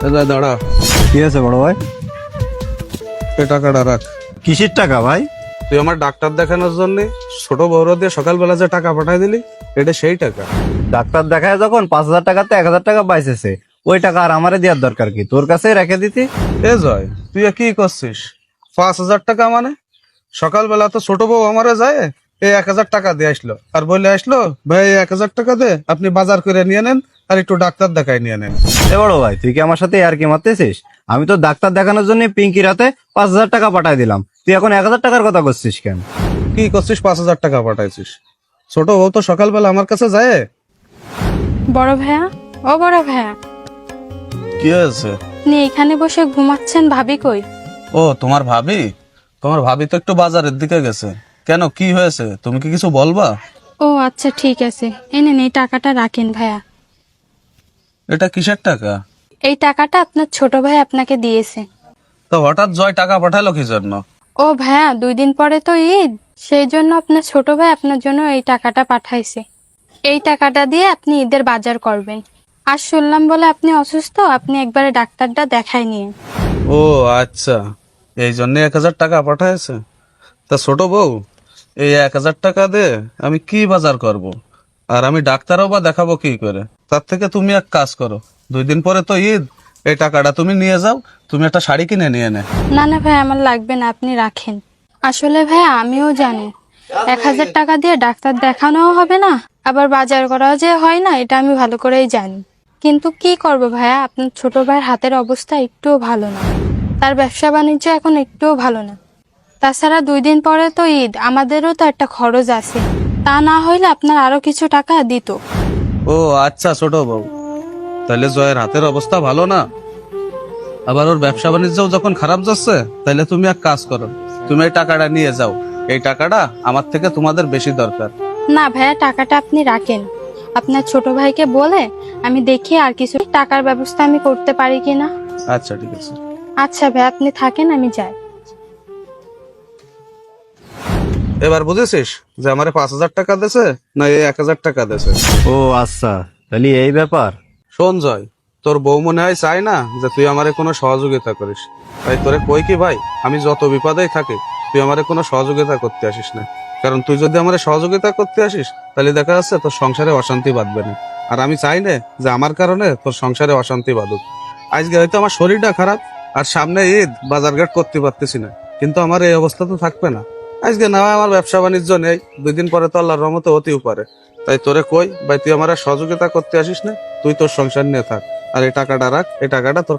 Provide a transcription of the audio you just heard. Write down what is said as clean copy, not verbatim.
দাঁড়া, কি আছে বড় ভাই? এই টাকাটা রাখ। কিসের টাকা ভাই? তুই আমার ডাক্তার দেখানোর জন্য ছোট বউরা দিয়ে সকালবেলা যে টাকা পাঠাই দিলি, এটা সেই টাকা। ডাক্তার দেখায় যখন 5,000 টাকাতে 1,000 টাকা পাইছেছে, ওই টাকা আর আমারে দেওয়ার দরকার কি? তোর কাছেই রেখে দিতি। এ জয়, তুই কি করছিস? 5,000 টাকা মানে? সকালবেলা তো ছোট বউ আমারে যায় এই 1,000 টাকা দিয়ে আসলো আর বলে আসলো, ভাই 1,000 টাকা দে, আপনি বাজার করে নিয়ে নেন আর একটু ডাক্তার দেখাই নিয়ে নেন। এ বড় ভাই, তুই কি আমার সাথে আর কি মারতেছিস? আমি তো ডাক্তার দেখানোর জন্য পিঙ্কি রাতে 5,000 টাকা পাঠাই দিলাম, তুই এখন 1,000 টাকার কথা করছিস কেন? কি করছিস? 5,000 টাকা পাঠাইছিস? ছোট বউ তো সকালবেলা আমার কাছে যায়। বড় ভাইয়া, ও বড় ভাইয়া, কি হয়েছে? আপনি এখানে বসে ঘুমাচ্ছেন, ভাবি কই? ও, তোমার ভাবি? তোমার ভাবি তো একটু বাজারের দিকে গেছে। কেন, কি হয়েছে? তুমি কি কিছু বলবা? ও আচ্ছা, ঠিক আছে, এনে এই টাকাটা রাখেন ভাইয়া। এটা কিসের টাকা? এই টাকাটা আপনার ছোট ভাই আপনাকে দিয়েছে। তো হঠাৎ জয় টাকা পাঠালো কি জন্য? ও ভাইয়া, 2 দিন পরে তো ঈদ, সেই জন্য আপনার ছোট ভাই আপনার জন্য এই টাকাটা পাঠাইছে। এই টাকাটা দিয়ে আপনি ঈদের বাজার করবেন। আর শুনলাম বলে আপনি অসুস্থ, আপনি একবারে ডাক্তারটা দেখাই নিয়ে। ও আচ্ছা, এই জন্য 1,000 টাকা পাঠাইছে। তা ছোট বউ, এই 1,000 টাকা দে আমি কি বাজার করব? আর আমি ডাক্তারও বা দেখাবো কি করে? তার থেকে তুমি এক কাজ করো, 2 দিন পরে তো ঈদ, এই টাকাটা তুমি নিয়ে যাও, তুমি একটা শাড়ি কিনে নিয়ে নে। না না ভাই, আমার লাগবে না, আপনি রাখেন। আসলে ভাই আমিও জানি 1,000 টাকা দিয়ে ডাক্তার দেখানোও হবে না, আবার বাজার করাও যে হয় না, এটা আমি ভালো করেই জানি। কিন্তু কি করব ভাইয়া, আপনার ছোট ভাইয়ের হাতের অবস্থা একটুও ভালো না, তার ব্যবসা বাণিজ্য এখন একটুও ভালো না। তাছাড়া 2 দিন পরে তো ঈদ, আমাদেরও তো একটা খরচ আছে, তা না হইলে আপনার আরো কিছু টাকা দিত। ও আচ্ছা ছোট বউ, তাহলে জয়ের হাতের অবস্থা ভালো না, আবার ওর ব্যবসা বাণিজ্যও যখন খারাপ যাচ্ছে, তাহলে তুমি এক কাজ করো, তুমি এই টাকাটা নিয়ে যাও। এই টাকাটা আমার থেকে তোমাদের বেশি দরকার। না ভাইয়া, টাকাটা আপনি রাখেন, আপনার ছোট ভাইকে বলে আমি দেখি আর কিছু টাকার ব্যবস্থা আমি করতে পারি কিনা। আচ্ছা ঠিক আছে। আচ্ছা ভাই, আপনি থাকেন, আমি যাই। এবার বুঝেছিস যে আমারে 5,000 টাকা দেছে না এই 1,000 টাকা দেছে? ও আচ্ছা, তাহলে এই ব্যাপার। শোন জয়, তোর বউ মনে হয় চাই না যে তুই আমারে কোনো সহযোগিতা করিস, তাই তোরে কই কি ভাই, আমি যত বিপদেই থাকি তুই আমারে কোনো সহযোগিতা করতে আসিস না। কারণ তুই যদি আমারে সহযোগিতা করতে আসিস, তাহলে দেখা যাচ্ছে তোর সংসারে অশান্তি বাঁধবে না। আর আমি চাই না যে আমার কারণে তোর সংসারে অশান্তি বাঁধুক। আজকে হয়তো আমার শরীরটা খারাপ আর সামনে ঈদ, বাজারঘাট করতে পারতেছি না, কিন্তু আমার এই অবস্থা তো থাকবে না। আজকে না হয় আমার ব্যবসা বাণিজ্য নেই, 2 দিন পরে তো আল্লাহর রহমতে হতেও পারে। তাই তোরে কই ভাই, তুই আমার সহযোগিতা করতে আসিস না, তুই তোর সংসার নিয়ে থাক। আর এই টাকাটা রাখ, এই টাকাটা তোর